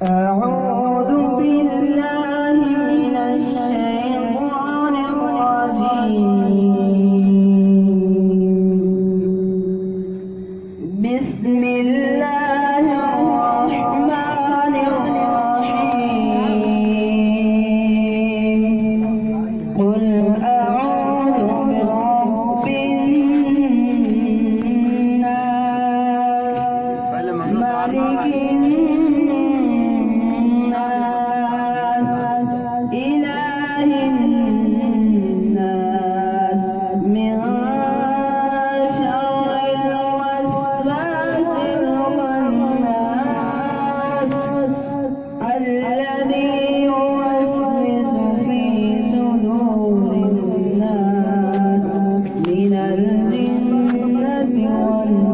أعوذ بالله من الشيطان الرجيم. بسم الله الرحمن الرحيم. قل أعوذ برب الناس ملك الناس إله الناس من شر الوسواس الخناس الذي يوسوس في صدور الناس من الجنة والناس.